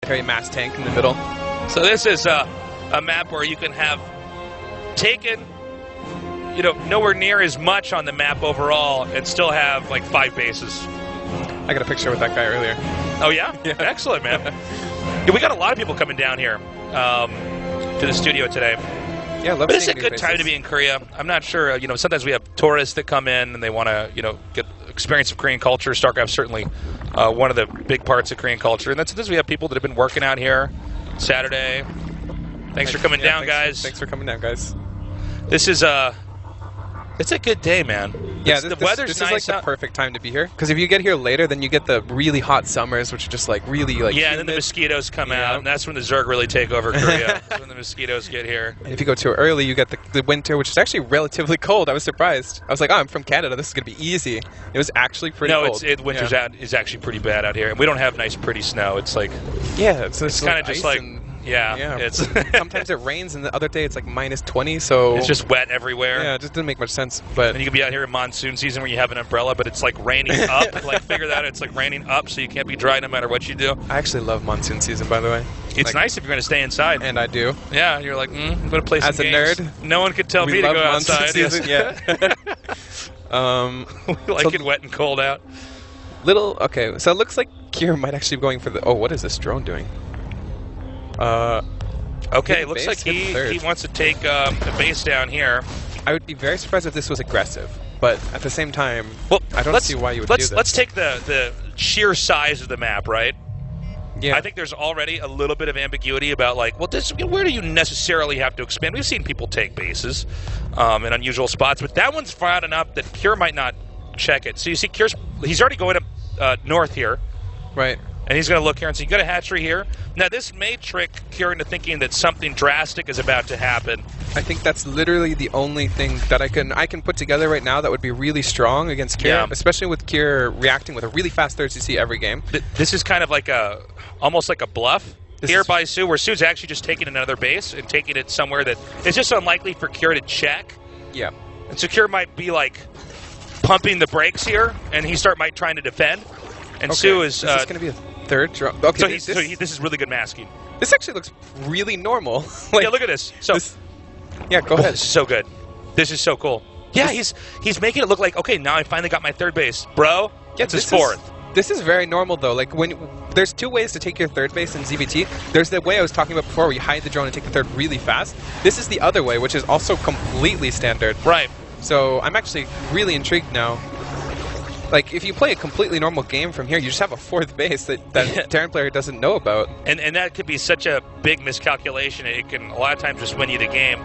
carry mass tank in the middle. So this is a map where you can have taken, you know, nowhere near as much on the map overall and still have like 5 bases. I got a picture with that guy earlier. Oh yeah? Yeah. Excellent, man. Yeah, we got a lot of people coming down here to the studio today. Yeah, love but it's a seeing good new time to faces. be in Korea. I'm not sure, you know, sometimes we have tourists that come in and they want to, you know, get experience of Korean culture. StarCraft's certainly one of the big parts of Korean culture. And then sometimes we have people that have been working out here Saturday. Thanks for coming down, guys. Thanks for coming down, guys. This is it's a good day, man. Yeah, the weather's this nice is like out. the perfect time to be here. Because if you get here later, then you get the really hot summers, which are just like really like yeah, humid. and then the mosquitoes come Yeah. out, and that's when the Zerg really take over Korea. That's when the mosquitoes get here. And if you go too early, you get the winter, which is actually relatively cold. I was surprised. I was like, oh, I'm from Canada. This is going to be easy. It was actually pretty cold. No, winter's out is actually pretty bad out here. And we don't have nice, pretty snow. It's like, Yeah, it's kind of just like, yeah, it's sometimes it rains, and the other day it's like -20, so it's just wet everywhere. yeah, it just didn't make much sense. But And you can be out here in monsoon season where you have an umbrella, but it's like raining up. Like, figure that out. It's like raining up, so you can't be dry no matter what you do. I actually love monsoon season, by the way. It's Like, nice if you're going to stay inside. and I do. Yeah, and you're like, I'm going to play some As a games. nerd, No one could tell we me to love go monsoon outside. season. Yes. Yeah. We like So- it wet and cold out. Okay, so it looks like Kier might actually be going for the. Oh, what is this drone doing? Okay, Hidden looks base, like hidden third. he wants to take a base down here. I would be very surprised if this was aggressive, but at the same time, Well, I don't see why you would do this. Let's take the sheer size of the map, right? Yeah. I think there's already a little bit of ambiguity about, like, well, where do you necessarily have to expand? We've seen people take bases in unusual spots, but that one's far out enough that Kier might not check it. So you see, he's already going up north here, Right. and he's going to look here and see, you got a hatchery here. Now, this may trick Kier into thinking that something drastic is about to happen. I think that's literally the only thing that I can put together right now that would be really strong against Kier, Yeah. especially with Kier reacting with a really fast third CC every game. This is kind of like almost like a bluff here by Sue, where Sue's actually just taking another base and taking it somewhere that it's just unlikely for Kier to check. Yeah. And so Kier might be like pumping the brakes here, and he might trying to defend. And Okay. Sue is. This is going to be a third drone. Okay. So this is really good masking. This actually looks really normal. Like, Yeah, look at this. So yeah, go oh, ahead. this is so good. This is so cool. Yeah, he's making it look like, okay, now I finally got my third base, bro. Yeah, It's his this fourth. This is very normal though. Like when there's 2 ways to take your third base in ZBT. There's the way I was talking about before, where you hide the drone and take the third really fast. This is the other way, which is also completely standard. Right. So I'm actually really intrigued now. Like if you play a completely normal game from here, you just have a 4th base that Terran player doesn't know about. And that could be such a big miscalculation. It can a lot of times just win you the game.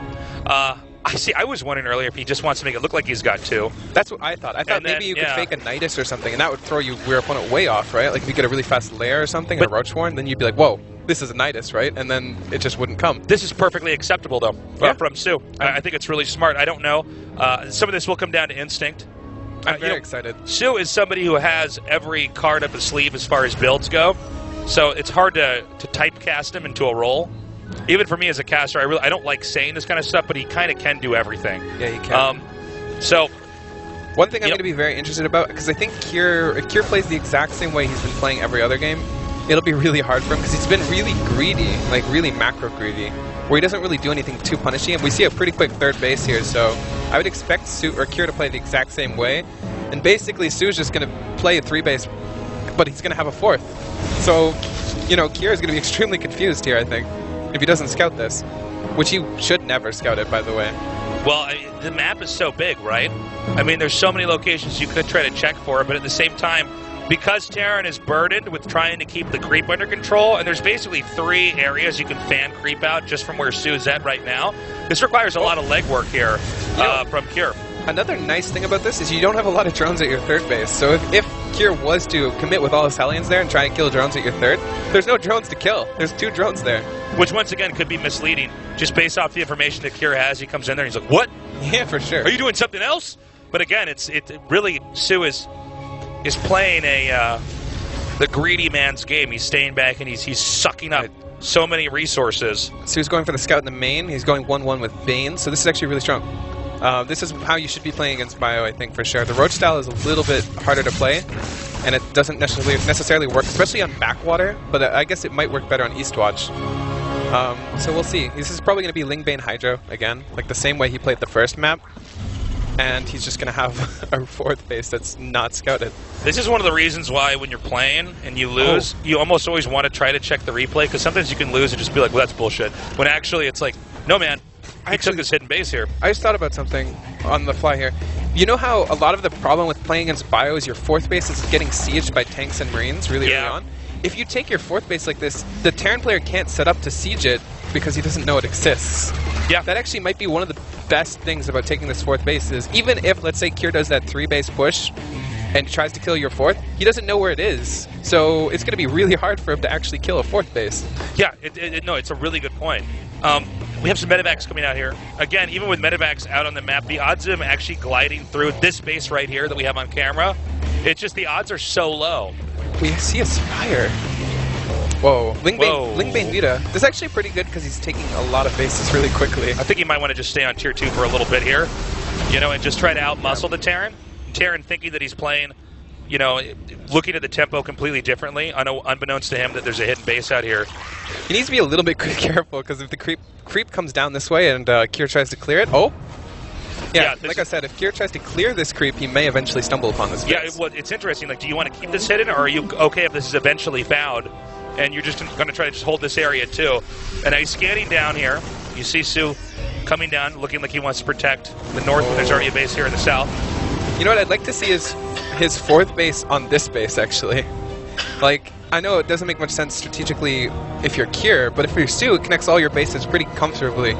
I was wondering earlier if he just wants to make it look like he's got 2. That's what I thought. I thought And then, maybe you could yeah. fake a Nidus or something, and that would throw your opponent way off, right? Like if you get a really fast lair or something, or a Roach Warren, then you'd be like, whoa, this is a Nidus, right? And then it just wouldn't come. This is perfectly acceptable, though, Yeah. from Sue. I think it's really smart. I don't know. Some of this will come down to instinct. I'm very excited. Sue is somebody who has every card up his sleeve as far as builds go, so it's hard to typecast him into a role. Even for me as a caster, I don't like saying this kind of stuff, but he kind of can do everything. Yeah, he can. So One thing I'm Yep. going to be very interested about, because I think if Kier plays the exact same way he's been playing every other game, it'll be really hard for him, because he's been really greedy, like really macro greedy, where he doesn't really do anything too punishing, and we see a pretty quick third base here, so I would expect Kier to play the exact same way, and basically Sue's just going to play a 3 base, but he's going to have a 4th. So, you know, Kier is going to be extremely confused here, I think, if he doesn't scout this, which he should never scout it, by the way. well, the map is so big, right? I mean, there's so many locations you could try to check for, but at the same time, because Terran is burdened with trying to keep the creep under control, and there's basically 3 areas you can fan creep out just from where Sue's at right now, this requires a lot of legwork here from Kier. Another nice thing about this is you don't have a lot of drones at your third base, so if Kier was to commit with all his Hellions there and try and kill drones at your third, there's no drones to kill. There's 2 drones there. Which, once again, could be misleading. Just based off the information that Kier has, he comes in there and he's like, what? Yeah, for sure. Are you doing something else? But again, it really, Sue is playing the greedy man's game. He's staying back and he's sucking up so many resources. So he's going for the scout in the main. He's going 1-1 with Bane, so this is actually really strong. This is how you should be playing against Bio, I think, for sure. The Roach style is a little bit harder to play, and it doesn't necessarily work, especially on Backwater, but I guess it might work better on Eastwatch. So we'll see. This is probably going to be Lingbane Hydro again, like the same way he played the first map, and he's just going to have a fourth base that's not scouted. This is one of the reasons why when you're playing and you lose, you almost always want to try to check the replay, because sometimes you can lose and just be like, well, that's bullshit. When actually it's like, no, man, I took this hidden base here. I just thought about something on the fly here. You know how a lot of the problem with playing against Bio is your fourth base is getting sieged by tanks and marines really early on? If you take your fourth base like this, the Terran player can't set up to siege it because he doesn't know it exists. Yeah. That actually might be one of the best things about taking this fourth base is even if, let's say, Kier does that 3-base push and tries to kill your fourth, he doesn't know where it is. So it's going to be really hard for him to actually kill a fourth base. Yeah, no, it's a really good point. We have some medevacs coming out here. Again, even with medevacs out on the map, the odds of him actually gliding through this base right here that we have on camera, it's just the odds are so low. We see a Spire. Whoa. Lingbane Vita. This is actually pretty good because he's taking a lot of bases really quickly. I think he might want to just stay on tier 2 for a little bit here, you know, and just try to outmuscle the Terran. Terran thinking that he's playing, you know, looking at the tempo completely differently. I know, unbeknownst to him, that there's a hidden base out here. He needs to be a little bit careful because if the creep comes down this way and Kier tries to clear it, yeah, like I said, if Kier tries to clear this creep, he may eventually stumble upon this base. Yeah, well, it's interesting. Like, do you want to keep this hidden, or are you okay if this is eventually found, and you're just going to try to just hold this area too? And he's scanning down here. You see Su coming down, looking like he wants to protect the north, but there's already a base here in the south. You know what I'd like to see is his fourth base on this base, actually. Like, I know it doesn't make much sense strategically if you're Kier, but if you're Su, it connects all your bases pretty comfortably.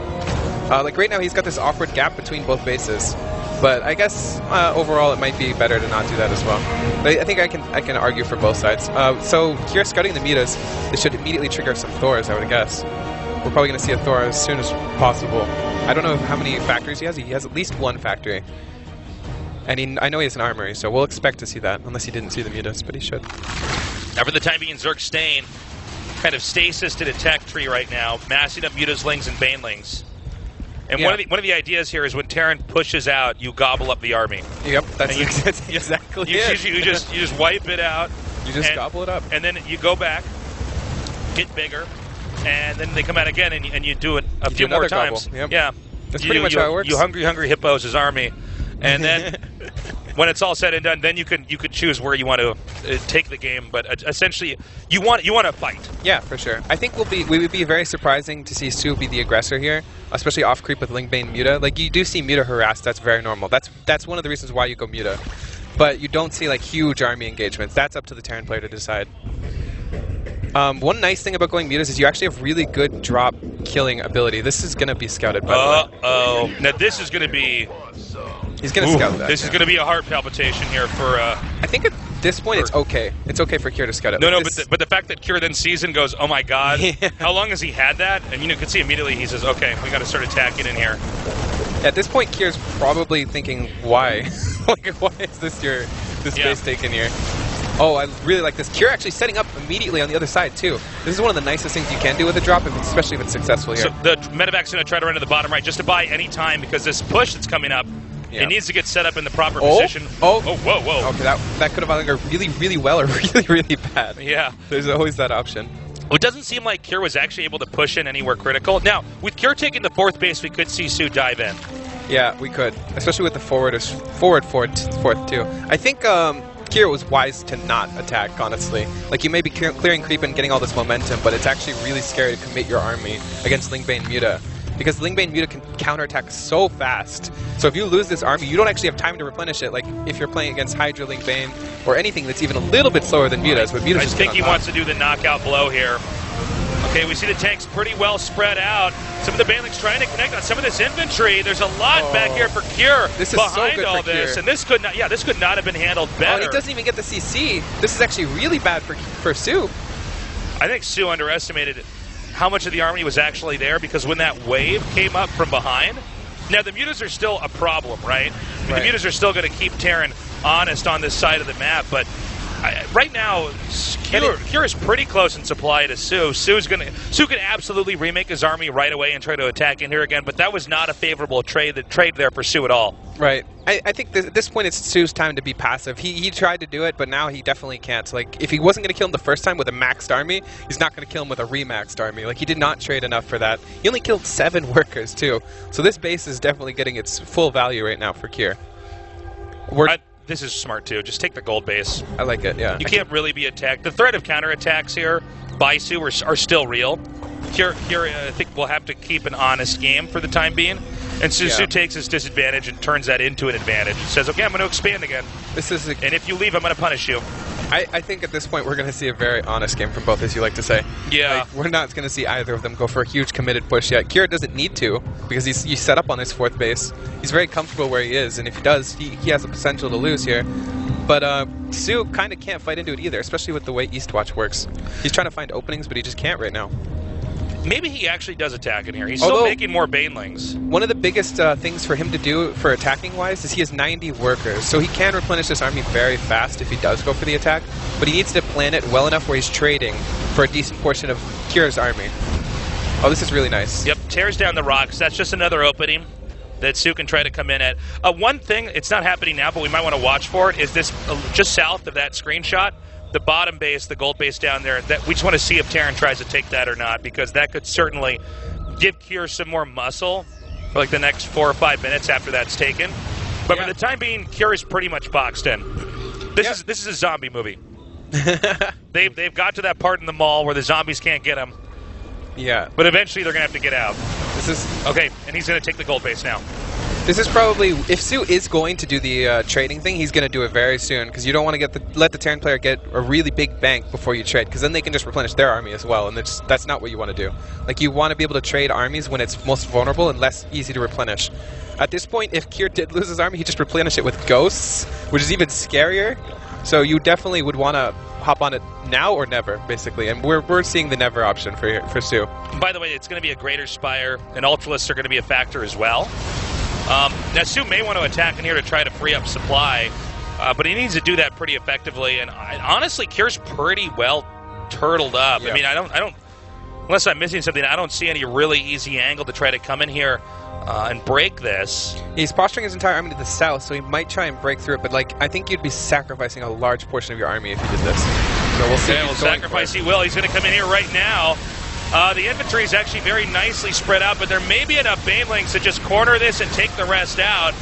Like right now, he's got this awkward gap between both bases, but I guess overall it might be better to not do that as well. But I think I can argue for both sides. So Kier scouting the Mitas, this should immediately trigger some Thors, I would guess. We're probably going to see a Thor as soon as possible. I don't know how many factories he has. He has at least one factory, and I know he has an armory, so we'll expect to see that unless he didn't see the Mitas, but he should. Now for the time being, Zerg staying kind of stasis to the tech tree right now, massing up Mutaslings and Banelings. And one of the ideas here is when Terran pushes out, you gobble up the army. Yep, that's exactly it. You just wipe it out. You just gobble it up. And then you go back, get bigger, and then they come out again, and you do it a few more times. Yep. Yeah. That's pretty much how it works. You hungry hippos his army. And then when it's all said and done, then you could choose where you want to take the game. But essentially, you want to fight. Yeah, for sure. I think we would be very surprising to see Su be the aggressor here, especially off creep with Lingbane Muta. Like you do see Muta harassed. That's very normal. That's one of the reasons why you go Muta. But you don't see like huge army engagements. That's up to the Terran player to decide. One nice thing about going Mutas is you actually have really good drop killing ability. This is going to be scouted, by the way. Uh-oh. Now this is going to be... He's going to scout that. This is going to be a heart palpitation here for... I think at this point it's okay. It's okay for Kier to scout it. No, but the fact that Kier then sees and goes, oh my god, how long has he had that? And you can see immediately he says, okay, we got to start attacking in here. At this point, Kier's probably thinking, why? Like, why is this base taken here? Oh, I really like this. Kier actually setting up immediately on the other side, too. This is one of the nicest things you can do with a drop, especially if it's successful here. So the medevac's going to try to run to the bottom right just to buy any time, because this push that's coming up, it needs to get set up in the proper position. Whoa. Okay, that could have either gone really, really well or really, really bad. Yeah. There's always that option. It doesn't seem like Kier was actually able to push in anywhere critical. Now, with Kier taking the fourth base, we could see Su dive in. Yeah, we could, especially with the forward fourth too. I think Kier was wise to not attack, honestly. Like, you may be clearing creep and getting all this momentum, but it's actually really scary to commit your army against Lingbane Muta, because Lingbane Muta can counterattack so fast. So if you lose this army, you don't actually have time to replenish it. Like, if you're playing against Hydra, Lingbane, or anything that's even a little bit slower than Muta's, but Muta's just I think he wants to do the knockout blow here. Okay, we see the tanks pretty well spread out. Some of the Banelings trying to connect on some of this infantry. There's a lot back here for Kier this is behind so good all for this, Kier. And this could not have been handled better. Oh, and he doesn't even get the CC. This is actually really bad for Su. I think Su underestimated how much of the army was actually there, because when that wave came up from behind, now the Mutas are still a problem, right? I mean, the Mutas are still going to keep Terran honest on this side of the map, but right now, Cure is pretty close in supply to Sue. Sue can absolutely remake his army right away and try to attack in here again, but that was not a favorable trade there for Sue at all. Right. I think at this point it's Sue's time to be passive. He tried to do it, but now he definitely can't. Like, if he wasn't going to kill him the first time with a maxed army, he's not going to kill him with a remaxed army. Like, he did not trade enough for that. He only killed 7 workers, too. So this base is definitely getting its full value right now for Cure. This is smart, too. Just take the gold base. I like it, yeah. You can't really be attacked. The threat of counterattacks here by Sue are still real. Cure, I think, will have to keep an honest game for the time being. And Sue takes his disadvantage and turns that into an advantage. He says, okay, I'm going to expand again. And if you leave, I'm going to punish you. I think at this point we're going to see a very honest game from both, as you like to say. Yeah. Like, we're not going to see either of them go for a huge committed push yet. Kira doesn't need to, because he's set up on his 4th base. He's very comfortable where he is, and if he does, he has the potential to lose here. But Sue kind of can't fight into it either, especially with the way Eastwatch works. He's trying to find openings, but he just can't right now. Maybe he actually does attack in here. He's still making more Banelings. One of the biggest things for him to do for attacking-wise is he has 90 workers, so he can replenish this army very fast if he does go for the attack, but he needs to plan it well enough where he's trading for a decent portion of Kira's army. Oh, this is really nice. Yep, tears down the rocks. That's just another opening that Sue can try to come in at. One thing, it's not happening now, but we might want to watch for it, is this just south of that screenshot. The bottom base, the gold base down there, that we just want to see if Terran tries to take that or not, because that could certainly give Cure some more muscle for like the next 4 or 5 minutes after that's taken. But for the time being, Cure is pretty much boxed in. This is a zombie movie. They've got to that part in the mall where the zombies can't get them. Yeah. But eventually they're going to have to get out. This is okay, and he's going to take the gold base now. This is probably, if Sue is going to do the trading thing, he's going to do it very soon, because you don't want to let the Terran player get a really big bank before you trade, because then they can just replenish their army as well, and that's not what you want to do. Like, you want to be able to trade armies when it's most vulnerable and less easy to replenish. At this point, if Kier did lose his army, he just replenished it with ghosts, which is even scarier. So you definitely would want to hop on it now or never, basically, and we're seeing the never option for Sue. By the way, it's going to be a Greater Spire, and Ultralists are going to be a factor as well. Now, Sue may want to attack in here to try to free up supply, but he needs to do that pretty effectively. And honestly, Cure's pretty well turtled up. Yeah. I mean, I don't, unless I'm missing something, I don't see any really easy angle to try to come in here and break this. He's posturing his entire army to the south, so he might try and break through it. But like, I think you'd be sacrificing a large portion of your army if you did this. So we'll see. Okay, well, sacrifice he will. He's going to come in here right now. The infantry is actually very nicely spread out, but there may be enough Banelings to just corner this and take the rest out.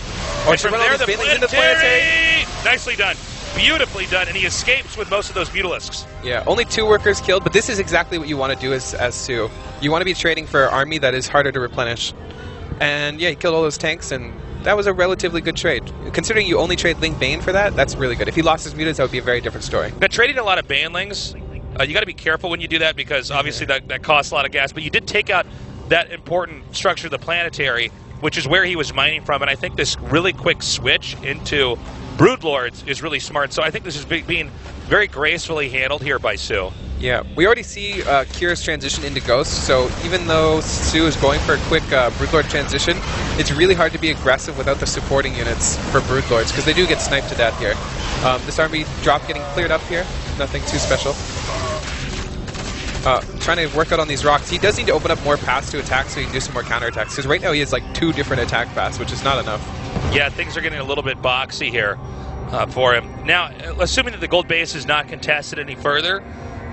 Or from there, the planetary. Nicely done. Beautifully done, and he escapes with most of those Mutalisks. Yeah, only 2 workers killed, but this is exactly what you want to do as Sue. You want to be trading for an army that is harder to replenish. And yeah, he killed all those tanks, and that was a relatively good trade. Considering you only trade Link Bane for that, that's really good. If he lost his mutants, that would be a very different story. Now, trading a lot of Banelings, you got to be careful when you do that, because obviously that costs a lot of gas, but you did take out that important structure, the planetary, which is where he was mining from, and I think this really quick switch into Broodlords is really smart, so I think this is being very gracefully handled here by Sue. Yeah, we already see Kira's transition into Ghosts, so even though Sue is going for a quick Broodlord transition, it's really hard to be aggressive without the supporting units for Broodlords, because they do get sniped to death here. This army drop getting cleared up here, nothing too special. Trying to work out on these rocks. He does need to open up more paths to attack so he can do some more counterattacks, because right now he has like 2 different attack paths, which is not enough. Yeah, things are getting a little bit boxy here for him. Now, assuming that the gold base is not contested any further,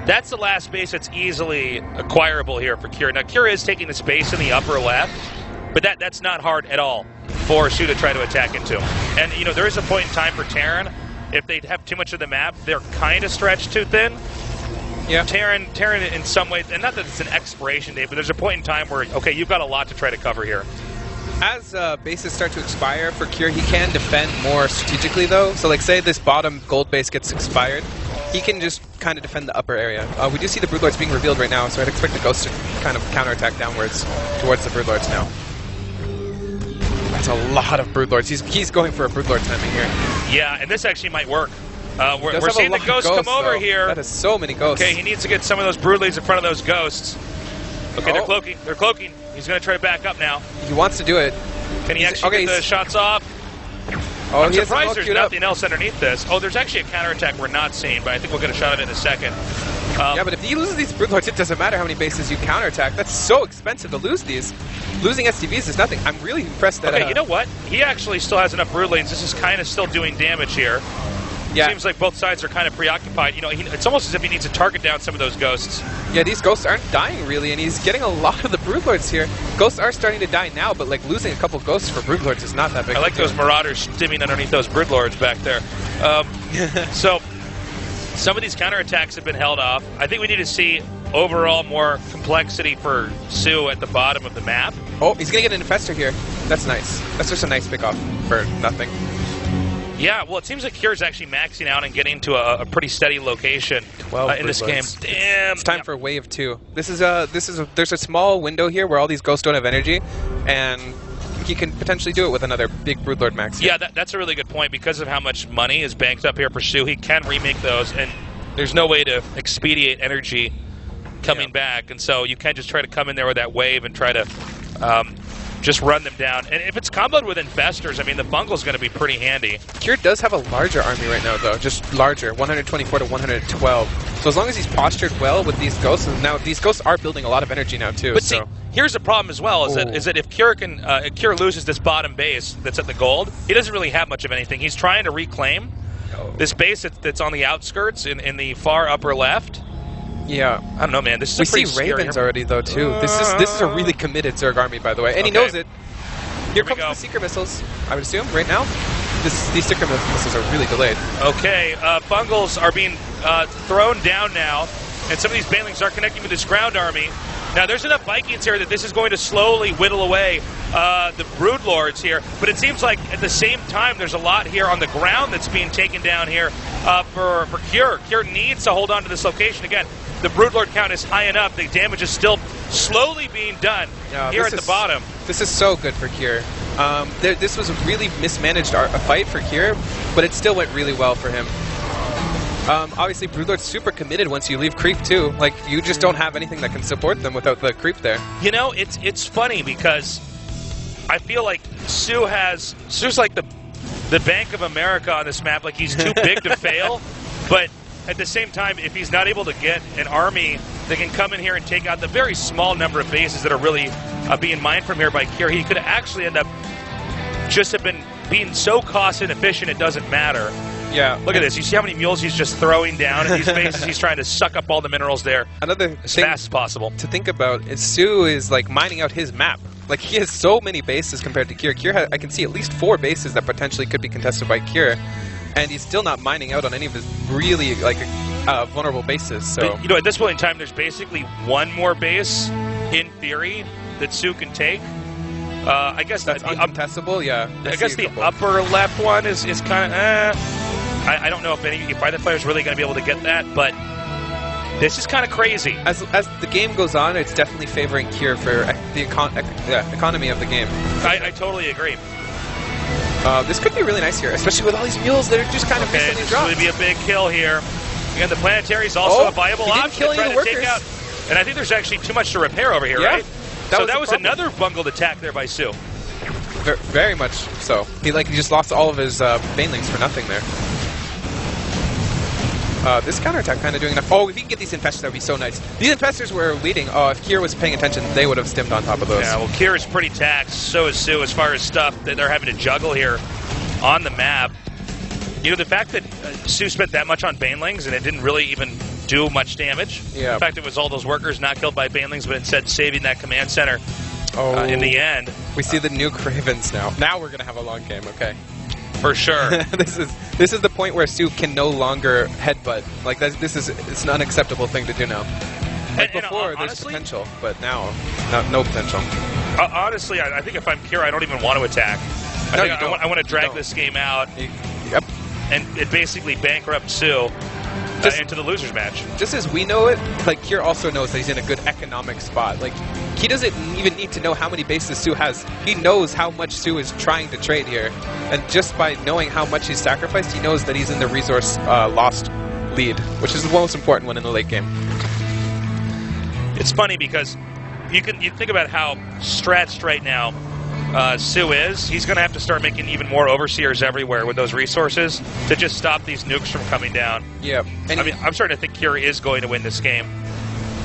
that's the last base that's easily acquirable here for Cure. Now, Cure is taking the space in the upper left, but that's not hard at all for Sue to try to attack into. And, you know, there is a point in time for Terran, if they have too much of the map, they're kind of stretched too thin. Yeah, Terran in some ways, and not that it's an expiration date, but there's a point in time where, okay, you've got a lot to try to cover here. As bases start to expire for Cure, he can defend more strategically, though. So, like, say this bottom gold base gets expired, he can just kind of defend the upper area. We do see the Broodlords being revealed right now, so I'd expect the Ghost to kind of counterattack downwards towards the Broodlords now. That's a lot of Broodlords. He's going for a Broodlord timing here. Yeah, and this actually might work. We're seeing the Ghosts come over here. That is so many Ghosts. Okay, he needs to get some of those Broodlings in front of those Ghosts. Okay, they're cloaking. They're cloaking. He's going to try to back up now. He wants to do it. Can he actually get the shots off? Oh, I'm he has surprised them all there's queued up. nothing else underneath this. Oh, there's actually a counterattack we're not seeing, but I think we'll get a shot at it in a second. Yeah, but if he loses these Broodlords, it doesn't matter how many bases you counterattack. That's so expensive to lose these. Losing STVs is nothing. I'm really impressed that... Okay, you know what? He actually still has enough brood lanes. This is kind of still doing damage here. Yeah. Seems like both sides are kind of preoccupied. You know, it's almost as if he needs to target down some of those ghosts. Yeah, these ghosts aren't dying really, and he's getting a lot of the Broodlords here. Ghosts are starting to die now, but like losing a couple ghosts for Broodlords is not that big. I like those Marauders stimming underneath those Broodlords back there. So some of these counterattacks have been held off. I think we need to see overall more complexity for Sue at the bottom of the map. Oh, he's going to get an Infestor here. That's nice. That's just a nice pick off for nothing. Yeah, well, it seems like Cure's actually maxing out and getting to a pretty steady location in this game. Damn. It's time for wave 2. There's a small window here where all these ghosts don't have energy, and he can potentially do it with another big Broodlord max here. Yeah, that's a really good point. Because of how much money is banked up here for Sue, he can remake those, and there's no way to expedite energy coming back, and so you can just try to come in there with that wave and try to just run them down. And if it's comboed with Infestors, I mean, the bungle's going to be pretty handy. Cure does have a larger army right now, though, just larger, 124 to 112. So as long as he's postured well with these ghosts, and now these ghosts are building a lot of energy now, too. But see, here's the problem as well, is that if Cure loses this bottom base that's at the gold, he doesn't really have much of anything. He's trying to reclaim this base that's on the outskirts in the far upper left. Yeah, I don't know, man. This is we see Ravens already, though, too. This is a really committed Zerg army, by the way, and he knows it. Here comes the Seeker missiles, I would assume, right now. These Seeker missiles are really delayed. Okay, bungles are being thrown down now, and some of these banelings are connecting with this ground army. Now, there's enough Vikings here that this is going to slowly whittle away the Broodlords here, but it seems like at the same time there's a lot here on the ground that's being taken down here for Cure. Cure needs to hold on to this location again. The Broodlord count is high enough. The damage is still slowly being done here at the bottom. This is so good for Cure. This was a really mismanaged fight for Cure, but it still went really well for him. Obviously, Broodlord's super committed once you leave creep, too. Like, you just don't have anything that can support them without the creep there. You know, it's funny because I feel like Sue's like the Bank of America on this map. Like, he's too big to fail, but at the same time, if he's not able to get an army that can come in here and take out the very small number of bases that are really being mined from here by Cure, he could actually end up just have been being so cost inefficient it doesn't matter. Yeah. Look at this. You see how many mules he's just throwing down in these bases? He's trying to suck up all the minerals there as fast as possible. To think about is Sue is like mining out his map. Like, he has so many bases compared to Cure. Cure, I can see at least 4 bases that potentially could be contested by Cure. And he's still not mining out on any of his really, like, vulnerable bases. So, but, you know, at this point in time, there's basically one more base, in theory, that Sue can take. I guess that's uncontestable, yeah. I guess the upper left one is kind of, I don't know if either player is really going to be able to get that, but this is kind of crazy. As the game goes on, it's definitely favoring Cure for the economy of the game. I totally agree. This could be really nice here, especially with all these mules that are just kind of recently dropped. This would be a big kill here. Again, the planetary is also a viable option to try to take out. And I think there's actually too much to repair over here, right? That was another bungled attack there by Sue. Very much so. He just lost all of his banelings for nothing there. This counterattack kind of doing enough. Oh, if he can get these Infestors, that would be so nice. These Infestors were leading. Oh, if Kier was paying attention, they would have stimmed on top of those. Yeah, well, Kier is pretty taxed. So is Sue as far as stuff that they're having to juggle here on the map. You know, the fact that Sue spent that much on banelings and it didn't really even do much damage. Yeah. The fact it was all those workers not killed by banelings, but instead saving that command center in the end. We see the new Cravens now. Now we're going to have a long game, okay. For sure. This is the point where Sue can no longer headbutt. Like, it's an unacceptable thing to do now. Like before, there's potential, but now, no potential. Honestly, I think if I'm Kier, I don't even want to attack. I want to drag this game out. Yep. And it basically bankrupts Sue into the loser's match. Just as we know it, like, Kier also knows that he's in a good economic spot. Like, he doesn't even need to know how many bases Sue has. He knows how much Sue is trying to trade here. And just by knowing how much he's sacrificed, he knows that he's in the resource lost lead, which is the most important one in the late game. It's funny because you think about how stretched right now Sue is, he's going to have to start making even more overseers everywhere with those resources to just stop these nukes from coming down. Yeah. And I mean, I'm starting to think Kira is going to win this game.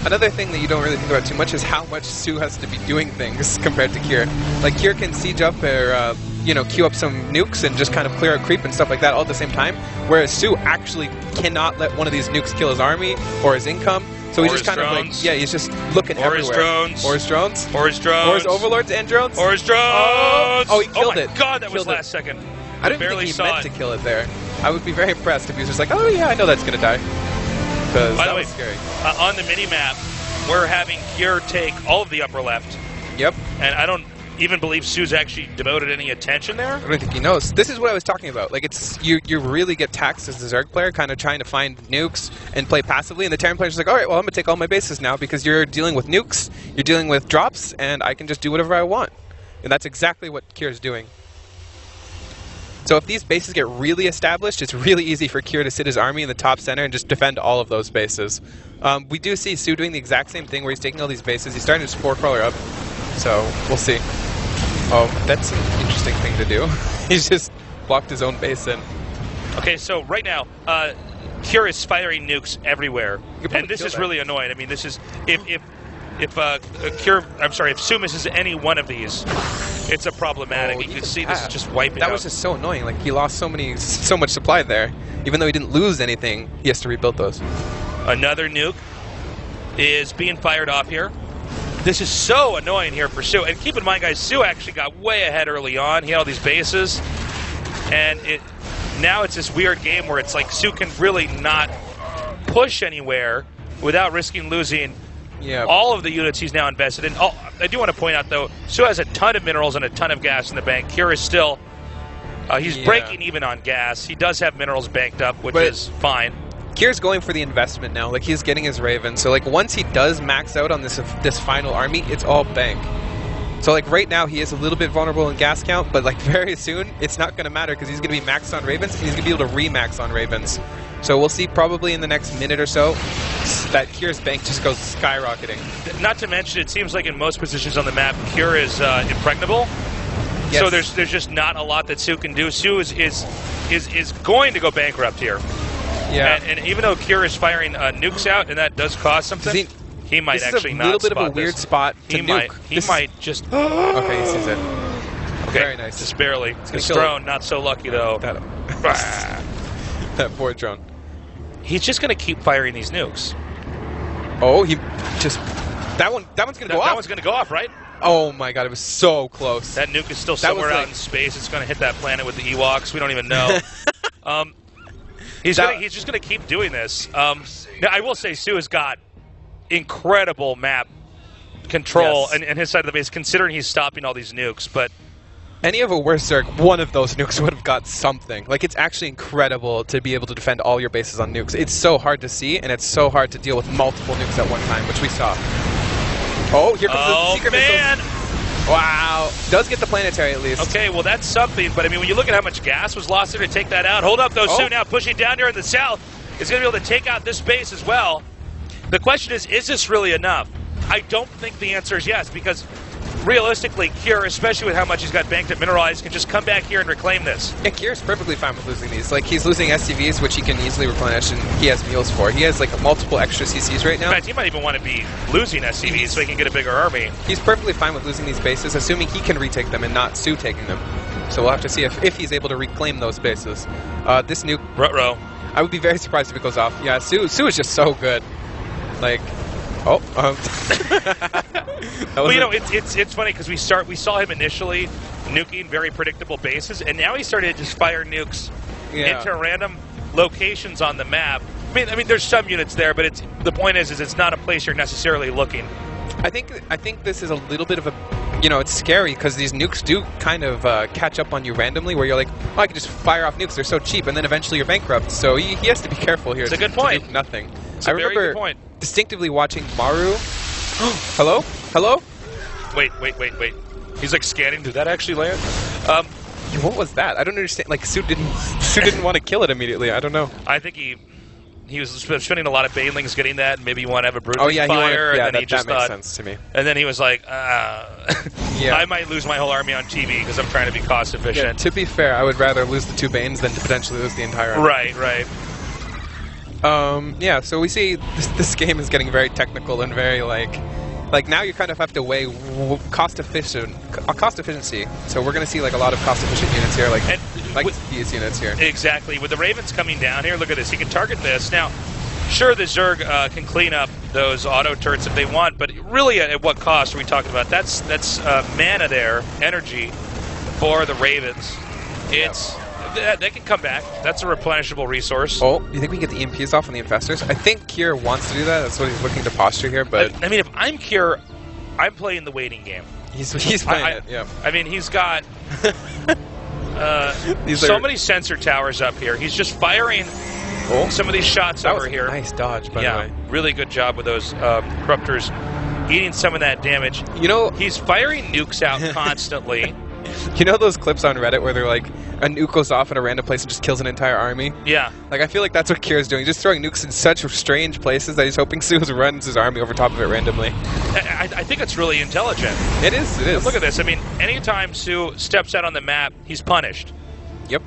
Another thing that you don't really think about too much is how much Sue has to be doing things compared to Kira. Like, Kira can siege up or, you know, queue up some nukes and just kind of clear out creep and stuff like that all at the same time, whereas Sue actually cannot let one of these nukes kill his army or his income. So he's just kind of like, yeah, he's just looking everywhere. His drones. Or his drones. Or his drones. Or his overlords and drones. Or his drones. Oh, he killed it. Oh my god, that was Killed last second. I didn't barely think he saw meant it. to kill it there. I would be very impressed if he was just like, oh yeah, I know that's going to die. Because By that the way, was scary. On the mini-map, we're having Kira take all of the upper left. Yep. And I don't even believe Sue's actually devoted any attention there. I don't think he knows. This is what I was talking about. Like, it's you really get taxed as a Zerg player, kind of trying to find nukes and play passively. And the Terran player's like, all right, well, I'm going to take all my bases now because you're dealing with nukes, you're dealing with drops, and I can just do whatever I want. And that's exactly what Kira's doing. So if these bases get really established, it's really easy for Kira to sit his army in the top center and just defend all of those bases. We do see Sue doing the exact same thing where he's taking all these bases. He's starting to spore crawler up. So we'll see. Oh, that's an interesting thing to do. He's just blocked his own base in. Okay, so right now, Kira is firing nukes everywhere, and this is really annoying. I mean, this is if Sue misses any one of these, it's a problematic. You can see this is just wiping out. That was just so annoying. Like, he lost so much supply there. Even though he didn't lose anything, he has to rebuild those. Another nuke is being fired off here. This is so annoying here for Sue. And keep in mind, guys, Sue actually got way ahead early on. He had all these bases. And now it's this weird game where it's like Sue can really not push anywhere without risking losing all of the units he's now invested in. Oh, I do want to point out, though, Sue has a ton of minerals and a ton of gas in the bank. Kira is still... he's breaking even on gas. He does have minerals banked up, which is fine. Kira's going for the investment now. Like, he's getting his Raven. So, like, once he does max out on this final army, it's all bank. So, like, right now, he is a little bit vulnerable in gas count, but, like, very soon, it's not going to matter because he's going to be maxed on Ravens, and he's going to be able to re-max on Ravens. So we'll see probably in the next minute or so that Kira's bank just goes skyrocketing. Not to mention, it seems like in most positions on the map, Kira is impregnable. Yes. So there's just not a lot that Sue can do. Sue is going to go bankrupt here. Yeah. And even though Kira is firing nukes out, and that does cost something, he might actually not spot this is a little bit of a weird spot to nuke. He might just... Okay, he sees it. Okay, very nice. Just barely. His drone, not so lucky, though. That poor drone. He's just going to keep firing these nukes. Oh, he just... That one's going to go off. That one's going to go off, right? Oh my god, it was so close. That nuke is still somewhere out in space. It's going to hit that planet with the Ewoks. We don't even know. He's just going to keep doing this. Now, I will say, Sue has got incredible map control and his side of the base, considering he's stopping all these nukes. But any of a worse Zerg, one of those nukes would have got something. Like, it's actually incredible to be able to defend all your bases on nukes. It's so hard to see, and it's so hard to deal with multiple nukes at one time, which we saw. Oh, here comes the secret missiles. Wow. Does get the planetary, at least. Okay, well, that's something. But, I mean, when you look at how much gas was lost there to take that out. Hold up, though, Sue now pushing down here in the south. Is going to be able to take out this base as well. The question is this really enough? I don't think the answer is yes, because realistically, Kira, especially with how much he's got banked at Mineralized, can just come back here and reclaim this. Yeah, Kira's perfectly fine with losing these. Like, he's losing SCVs, which he can easily replenish, and he has mules for. He has, like, multiple extra CCs right now. In fact, he might even want to be losing SCVs so he can get a bigger army. He's perfectly fine with losing these bases, assuming he can retake them and not Sue taking them. So we'll have to see if he's able to reclaim those bases. This nuke... Ruh-roh. I would be very surprised if it goes off. Yeah, Sue is just so good. Like... Oh, well, you know, it's funny because we saw him initially nuking very predictable bases, and now he started to just fire nukes into random locations on the map. I mean, there's some units there, but the point is it's not a place you're necessarily looking. I think this is a little bit of a, you know, it's scary because these nukes do kind of catch up on you randomly, where you're like, oh, I can just fire off nukes; they're so cheap, and then eventually you're bankrupt. So he has to be careful here. It's a good point. To nuke nothing. It's a very good point. Distinctively watching Maru. Hello? Wait. He's like scanning. Did that actually land? What was that? I don't understand. Like, Sue didn't want to kill it immediately. I don't know. I think he he was spending a lot of banelings getting that, and maybe you want to have a brood Oh yeah, fire, yeah, and then he just that makes thought, sense to me. and then he was like, Yeah. I might lose my whole army on TV because I'm trying to be cost efficient. Yeah, to be fair, I would rather lose the 2 Banes than to potentially lose the entire army. Right, right. Yeah, so we see this game is getting very technical and very like now you kind of have to weigh cost efficiency. So we're going to see like a lot of cost efficient units here, like these units here. Exactly. With the Ravens coming down here, look at this. He can target this. Now, sure, the Zerg can clean up those auto turrets if they want, but really at what cost are we talking about? That's mana there, energy for the Ravens. It's they can come back. That's a replenishable resource. Oh, you think we can get the EMPs off on the Infestors? I think Kier wants to do that. That's what he's looking to posture here, but... I mean, if I'm Kier, I'm playing the waiting game. He's playing it, yeah. I mean, he's got so many sensor towers up here. He's just firing some of these shots over here. Nice dodge, by the way. Really good job with those Corruptors eating some of that damage. You know... He's firing nukes out constantly. You know those clips on Reddit where they're like, a nuke goes off in a random place and just kills an entire army? Yeah. Like, I feel like that's what Kier's doing. He's just throwing nukes in such strange places that he's hoping Suez runs his army over top of it randomly. I think it's really intelligent. It is, it is. Look at this. I mean, anytime Sue steps out on the map, he's punished. Yep.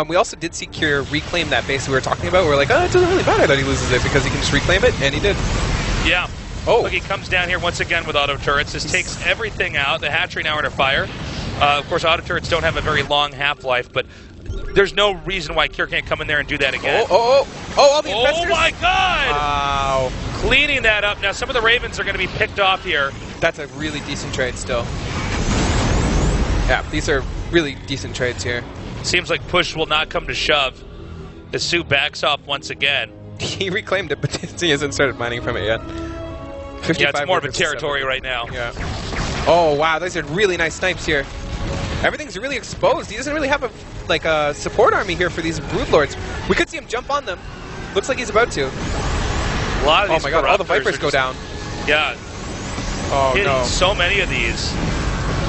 We also did see Kier reclaim that base we were talking about. We're like, oh, it doesn't really matter that he loses it because he can just reclaim it, and he did. Yeah. Oh. Look, he comes down here once again with auto turrets. This takes everything out. The hatchery now under fire. Of course, auto turrets don't have a very long half-life, but there's no reason why Kier can't come in there and do that again. All the Infestors? Oh my God! Wow. Cleaning that up. Now, some of the Ravens are going to be picked off here. That's a really decent trade still. Yeah, these are really decent trades here. Seems like push will not come to shove. The Sue backs off once again. He reclaimed it, but he hasn't started mining from it yet. Yeah, it's more of a territory right now. Yeah. Oh, wow, those are really nice snipes here. Everything's really exposed. He doesn't really have a support army here for these Broodlords. We could see him jump on them. Looks like he's about to. A lot of these my God, all the Vipers go down. Yeah. Oh, no. So many of these.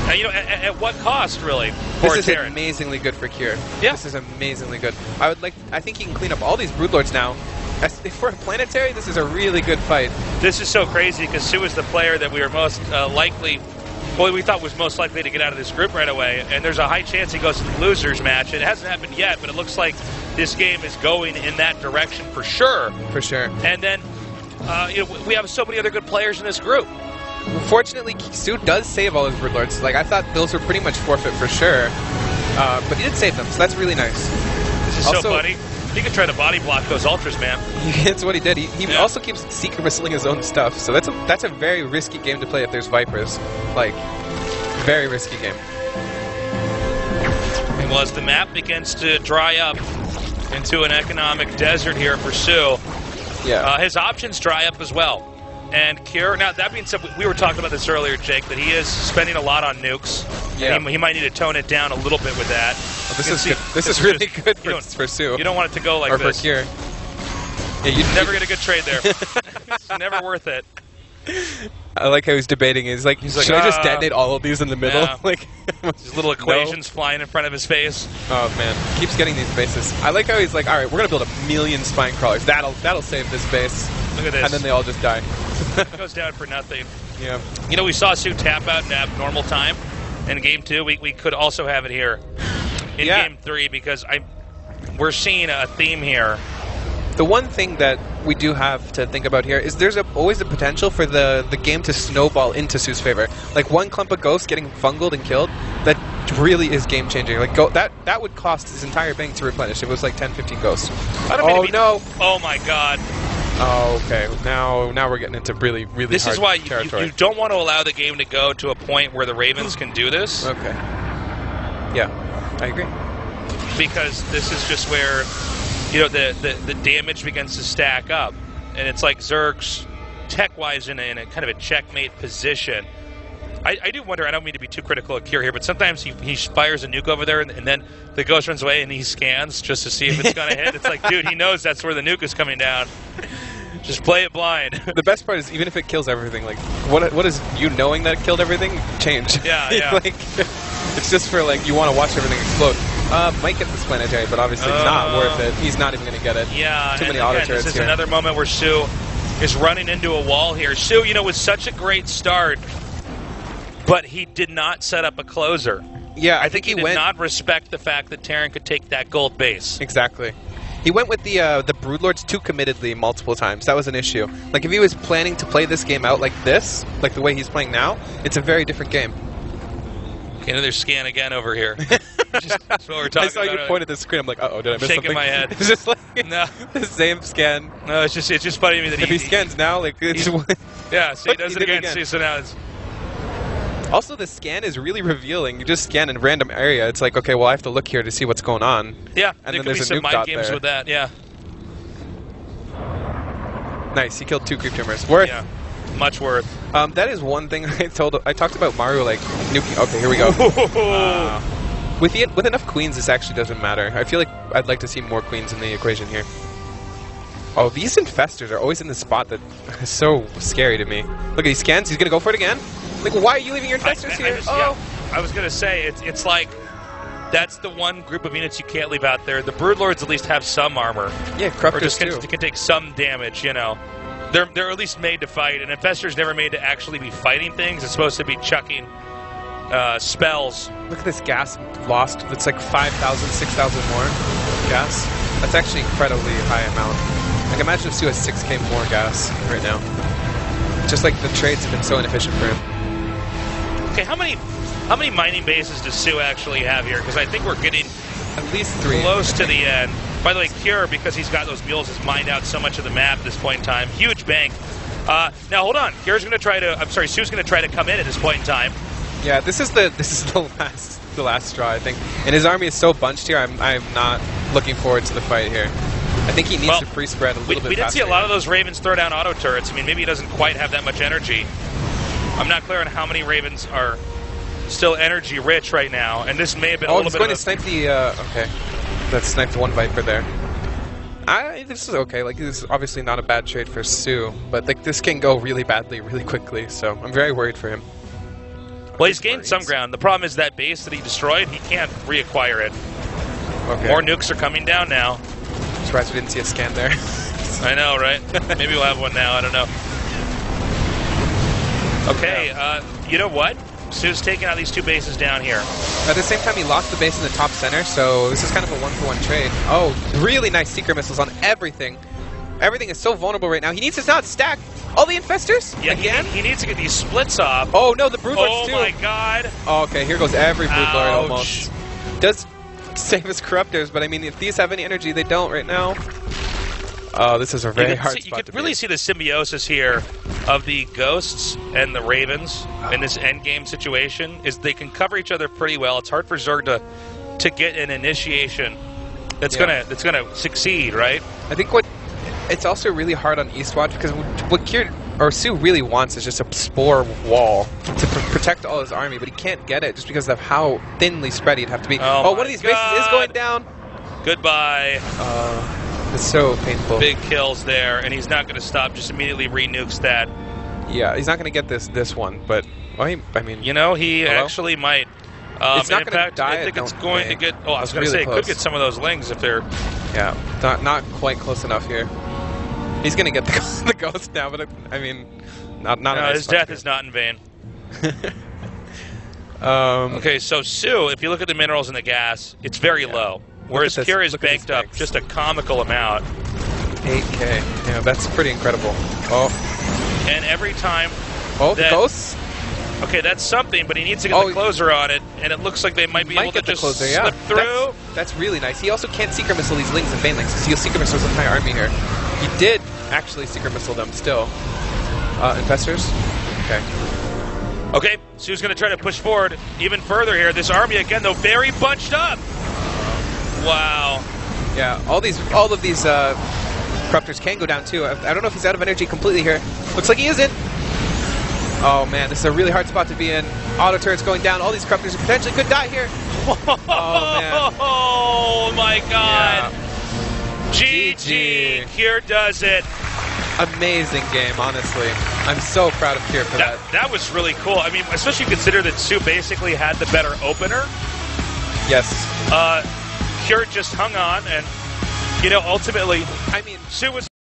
Now, you know, at what cost, really? This is amazingly good for Kier. Yeah. This is amazingly good. I think he can clean up all these Broodlords now. For a planetary, this is a really good fight. This is so crazy because Sue is the player that we were most we thought was most likely to get out of this group right away, and there's a high chance he goes to the losers match. It hasn't happened yet, but it looks like this game is going in that direction for sure. For sure. And then we have so many other good players in this group. Fortunately, Sue does save all his Broodlords. Like, I thought those were pretty much forfeit for sure, but he did save them, so that's really nice. This is also, so funny. He could try to body block those ultras, man. That's what he did. He also keeps secret whistling his own stuff, so that's a very risky game to play if there's Vipers. Like, very risky game. And well, as the map begins to dry up into an economic desert here for Sue, his options dry up as well. And Kier, now that being said, we were talking about this earlier, Jake, that he is spending a lot on nukes. Yeah. He might need to tone it down a little bit with that. Oh, this is good. This is really good for Sue. You don't want it to go like this. Or for Kier. Yeah, you'd never get a good trade there. It's never worth it. I like how he's debating. He's like, should I just detonate all of these in the middle? Yeah. Like these little equations flying in front of his face. Oh man, keeps getting these bases. I like how he's like, all right, we're gonna build 1,000,000 spine crawlers. That'll save this base. Look at this. And then they all just die. It goes down for nothing. Yeah. You know, we saw Sue tap out in abnormal time in Game 2. We could also have it here in Game 3 because we're seeing a theme here. The one thing that we do have to think about here is there's always a potential for the game to snowball into Sue's favor. Like one clump of ghosts getting fungled and killed, that really is game changing. Like that would cost his entire bank to replenish. If it was like 10, 15 ghosts. No! Oh my God! Oh, okay. Now we're getting into really this hard is why territory. You don't want to allow the game to go to a point where the Ravens can do this. Okay. Yeah, I agree. Because this is just where the damage begins to stack up, and it's like Zerg's tech-wise in a kind of a checkmate position. I do wonder. I don't mean to be too critical of Kier here, but sometimes he fires a nuke over there, and then the ghost runs away, and he scans just to see if it's going to hit. It's like, dude, he knows that's where the nuke is coming down. Just play it blind. The best part is even if it kills everything, like what is you knowing that it killed everything change? Yeah. Like it's just for like you want to watch everything explode. Might get this planetary, but obviously it's not worth it. He's not even going to get it. Yeah, Too many and auto again, turrets this is here. another moment where Sue is running into a wall here. Sue, you know, was such a great start, but he did not set up a closer. Yeah, I think he did not respect the fact that Terran could take that gold base. Exactly. He went with the Broodlords too committedly multiple times. That was an issue. Like, if he was planning to play this game out like this, like the way he's playing now, it's a very different game. Okay, another scan again over here. That's what we're talking I saw about. you point at the screen. I'm like, uh-oh, did I miss Shaking something? my head. It's just like No. the same scan. No, it's just funny to me that If he scans now, like, it's yeah, see, he does it again. again. See, so now it's... Also, the scan is really revealing. You just scan in a random area. It's like, okay, well, I have to look here to see what's going on. Yeah, and there then could be there's a some nuke mind dot games there. with that, yeah. Nice, he killed 2 creep tumors. Worth. Yeah, much worth. That is one thing I talked about Mario, like, nuking. Okay, here we go. With enough queens, this actually doesn't matter. I feel like I'd like to see more queens in the equation here. Oh, these infestors are always in the spot that is so scary to me. Look at these scans. He's going to go for it again. Like, why are you leaving your infestors here? Yeah, I was going to say, it's like, that's the one group of units you can't leave out there. The Broodlords at least have some armor. Yeah, or Corruptors just too. can take some damage, you know. They're at least made to fight, and Infestor's never made to actually be fighting things. It's supposed to be chucking spells. Look at this gas lost. It's like 5,000, 6,000 more gas. That's actually incredibly high amount. Like, imagine if Sue has 6k more gas right now. Just like the trades have been so inefficient for him. Okay, how many mining bases does Sue actually have here? Because I think we're getting at least 3. Close to the end. By the way, Cure, because he's got those mules, has mined out so much of the map at this point in time. Huge bank. Now hold on. Cure's going to try to. I'm sorry, Sue's going to try to come in at this point in time. Yeah, this is the last straw, I think. And his army is so bunched here. I'm not looking forward to the fight here. I think he needs to pre-spread a little bit faster. We did see a lot of those Ravens throw down auto turrets. I mean, maybe he doesn't quite have that much energy. I'm not clear on how many Ravens are still energy rich right now, and this may have been a little bit. Oh, he's going to snipe the. Okay, that sniped one Viper there. This is okay. Like, this is obviously not a bad trade for Sue, but like this can go really badly, really quickly. So I'm very worried for him. Well, he's gained some ground. The problem is that base that he destroyed, he can't reacquire it. Okay. More nukes are coming down now. Surprised we didn't see a scan there. I know, right? Maybe we'll have one now. I don't know. Okay, you know what? Sue's taking out these 2 bases down here. At the same time, he lost the base in the top center, so this is kind of a 1-for-1 trade. Oh, really nice Seeker missiles on everything. Everything is so vulnerable right now. He needs to not stack all the infestors. Yeah, again. He needs to get these splits off. Oh no, the Broodlords too. Oh my God. Oh, okay, here goes every Broodlord Ouch. almost. Does save his Corruptors, but I mean, if these have any energy, they don't right now. Oh, this is a very hard spot. You could really see the symbiosis here of the Ghosts and the Ravens in this endgame situation. Is they can cover each other pretty well. It's hard for Zerg to get an initiation that's gonna succeed, right? I think it's also really hard on Eastwatch because what Sue really wants is just a spore wall to protect all his army, but he can't get it just because of how thinly spread he'd have to be. Oh, one of these bases is going down. Goodbye. It's so painful. Big kills there, and he's not going to stop. Just immediately renukes that. Yeah, he's not going to get this one, but I mean, you know, he actually might. It's not going to die. I think it's going to get. Oh, I was going to say, it could get some of those lings if they're. Yeah, not quite close enough here. He's going to get the ghost now, but I mean, not. No, his death is not in vain. Okay, so Sue, if you look at the minerals and the gas, it's very low. Whereas Cure is banked up just a comical amount. 8k. Yeah, that's pretty incredible. Oh. And every time. Oh, the ghosts? Okay, that's something, but he needs to get the closer on it, and it looks like they might be able to just slip through. That's really nice. He also can't Seeker Missile these Lings and Banelings, so he'll Seeker Missile his entire army here. He did actually Seeker Missile them still. Infestors? Okay. Okay, Sue's going to try to push forward even further here. This army, again, though, very bunched up. Wow. Yeah, all of these Corruptors can go down too. I don't know if he's out of energy completely here. Looks like he isn't. Oh man, this is a really hard spot to be in. Auto turrets going down. All these Corruptors potentially could die here. Oh man. Oh my God. Yeah. GG. Cure does it. Amazing game, honestly. I'm so proud of Cure for that. That was really cool. I mean, especially consider that Sue basically had the better opener. Yes. Cure just hung on, and, ultimately, I mean, Sue was